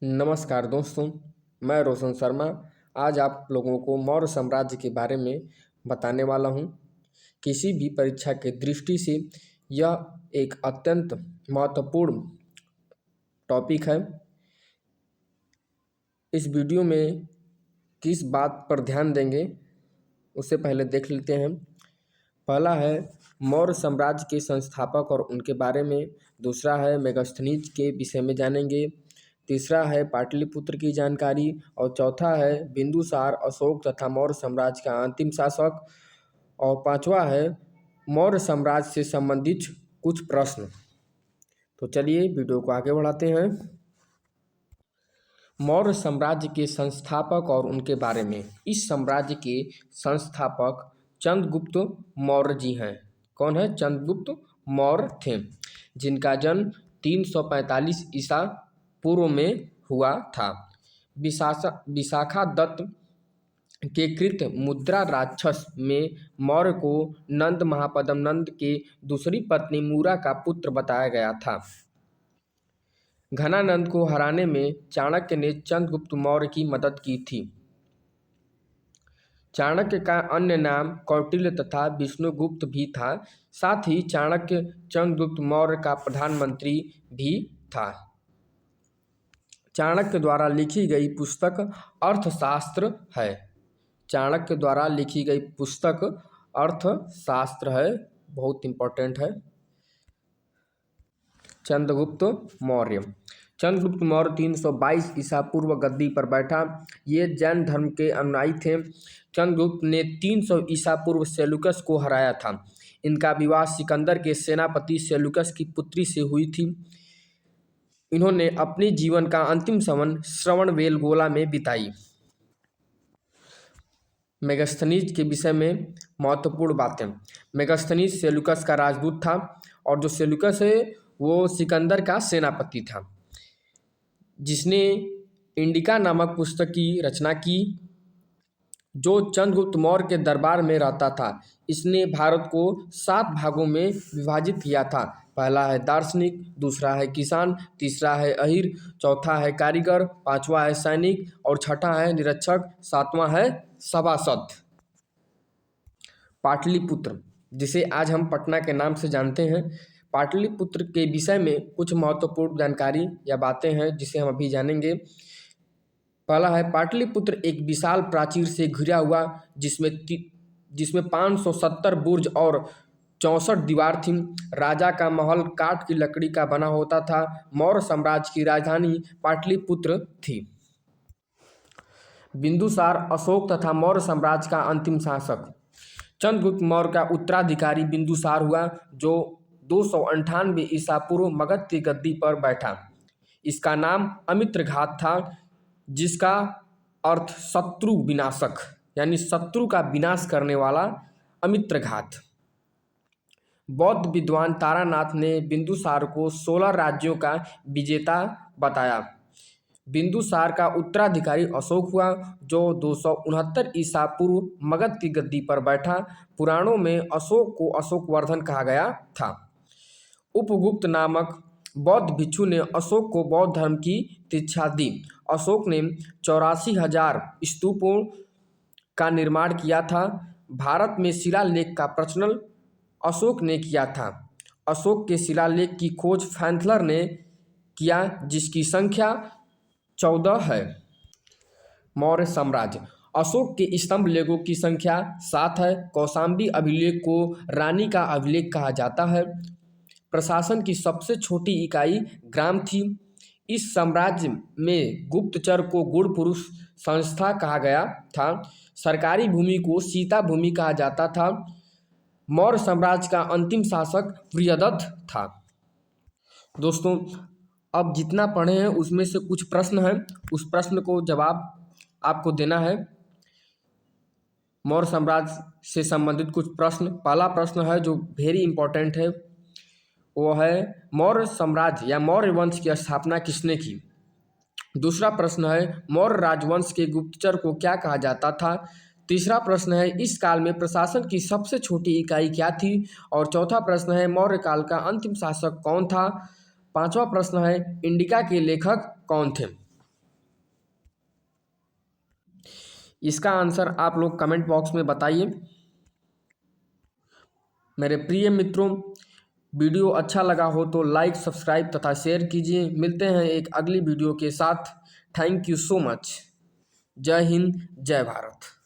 नमस्कार दोस्तों, मैं रोशन शर्मा आज आप लोगों को मौर्य साम्राज्य के बारे में बताने वाला हूं। किसी भी परीक्षा के दृष्टि से यह एक अत्यंत महत्वपूर्ण टॉपिक है। इस वीडियो में किस बात पर ध्यान देंगे उससे पहले देख लेते हैं। पहला है मौर्य साम्राज्य के संस्थापक और उनके बारे में। दूसरा है मेगास्थनीज के विषय में जानेंगे। तीसरा है पाटलिपुत्र की जानकारी और चौथा है बिंदुसार, अशोक तथा मौर्य साम्राज्य का अंतिम शासक। और पांचवा है मौर्य साम्राज्य से संबंधित कुछ प्रश्न। तो चलिए वीडियो को आगे बढ़ाते हैं। मौर्य साम्राज्य के संस्थापक और उनके बारे में। इस साम्राज्य के संस्थापक चंद्रगुप्त मौर्य जी हैं। कौन है? चंद्रगुप्त मौर्य थे, जिनका जन्म 345 ईसा पूर्व में हुआ था। विशाखा दत्त के कृत मुद्रा राक्षस में मौर्य को नंद महापद्म नंद के दूसरी पत्नी मूरा का पुत्र बताया गया था। घनानंद को हराने में चाणक्य ने चंद्रगुप्त मौर्य की मदद की थी। चाणक्य का अन्य नाम कौटिल्य तथा विष्णुगुप्त भी था। साथ ही चाणक्य चंद्रगुप्त मौर्य का प्रधानमंत्री भी था। चाणक्य द्वारा लिखी गई पुस्तक अर्थशास्त्र है। चाणक्य द्वारा लिखी गई पुस्तक अर्थशास्त्र है, बहुत इंपॉर्टेंट है। चंद्रगुप्त मौर्य। चंद्रगुप्त मौर्य 322 ईसा पूर्व गद्दी पर बैठा। ये जैन धर्म के अनुयायी थे। चंद्रगुप्त ने 300 ईसा पूर्व सेल्यूकस को हराया था। इनका विवाह सिकंदर के सेनापति सेल्यूकस की पुत्री से हुई थी। इन्होंने अपने जीवन का अंतिम समय श्रवणबेलगोला में बिताई। मेगास्थनीज के विषय में महत्वपूर्ण बातें। मेगास्थनीज सेल्यूकस का राजदूत था और जो सेल्यूकस है वो सिकंदर का सेनापति था, जिसने इंडिका नामक पुस्तक की रचना की, जो चंद्रगुप्त मौर्य के दरबार में रहता था। इसने भारत को 7 भागों में विभाजित किया था। पहला है दार्शनिक, दूसरा है किसान, तीसरा है अहीर, चौथा है कारीगर, पांचवा है सैनिक और छठा है निरीक्षक, सातवां है सभासद। पाटलिपुत्र, जिसे आज हम पटना के नाम से जानते हैं, पाटलिपुत्र के विषय में कुछ महत्वपूर्ण जानकारी या बातें हैं जिसे हम अभी जानेंगे। पहला है पाटलिपुत्र एक विशाल प्राचीर से घिरा हुआ, जिसमें 570 बुर्ज और 64 दीवार थी। राजा का महल काठ की लकड़ी का बना होता था। मौर्य साम्राज्य की राजधानी पाटलिपुत्र थी। बिंदुसार, अशोक तथा मौर्य साम्राज्य का अंतिम शासक। चंद्रगुप्त मौर्य का उत्तराधिकारी बिंदुसार हुआ, जो 298 ईसा पूर्व मगध की गद्दी पर बैठा। इसका नाम अमित्रघात था, जिसका अर्थ शत्रु विनाशक, यानी शत्रु का विनाश करने वाला अमित्रघात। बौद्ध विद्वान तारानाथ ने बिंदुसार को 16 राज्यों का विजेता बताया। बिंदुसार का उत्तराधिकारी अशोक हुआ, जो 269 ईसा पूर्व मगध की गद्दी पर बैठा। पुराणों में अशोक को अशोकवर्धन कहा गया था। उपगुप्त नामक बौद्ध भिक्षु ने अशोक को बौद्ध धर्म की दीक्षा दी। अशोक ने 84,000 स्तूपों का निर्माण किया था। भारत में शिलालेख का प्रचलन अशोक ने किया था। अशोक के शिलालेख की खोज फैंथलर ने किया, जिसकी संख्या 14 है। मौर्य साम्राज्य। अशोक के स्तंभ लेखों की संख्या 7 है। कौशाम्बी अभिलेख को रानी का अभिलेख कहा जाता है। प्रशासन की सबसे छोटी इकाई ग्राम थी। इस साम्राज्य में गुप्तचर को गुण पुरुष संस्था कहा गया था। सरकारी भूमि को सीता भूमि कहा जाता था। मौर्य साम्राज्य का अंतिम शासक प्रियदत्त था। दोस्तों, अब जितना पढ़े हैं उसमें से कुछ प्रश्न हैं, उस प्रश्न को जवाब आपको देना है। मौर्य साम्राज्य से संबंधित कुछ प्रश्न। पहला प्रश्न है जो वेरी इंपॉर्टेंट है, वो है मौर्य साम्राज्य या मौर्य वंश की स्थापना किसने की। दूसरा प्रश्न है मौर्य राजवंश के गुप्तचर को क्या कहा जाता था। तीसरा प्रश्न है इस काल में प्रशासन की सबसे छोटी इकाई क्या थी। और चौथा प्रश्न है मौर्य काल का अंतिम शासक कौन था। पांचवा प्रश्न है इंडिका के लेखक कौन थे। इसका आंसर आप लोग कमेंट बॉक्स में बताइए। मेरे प्रिय मित्रों, वीडियो अच्छा लगा हो तो लाइक, सब्सक्राइब तथा शेयर कीजिए। मिलते हैं एक अगली वीडियो के साथ। Thank you so much. जय हिंद, जय भारत।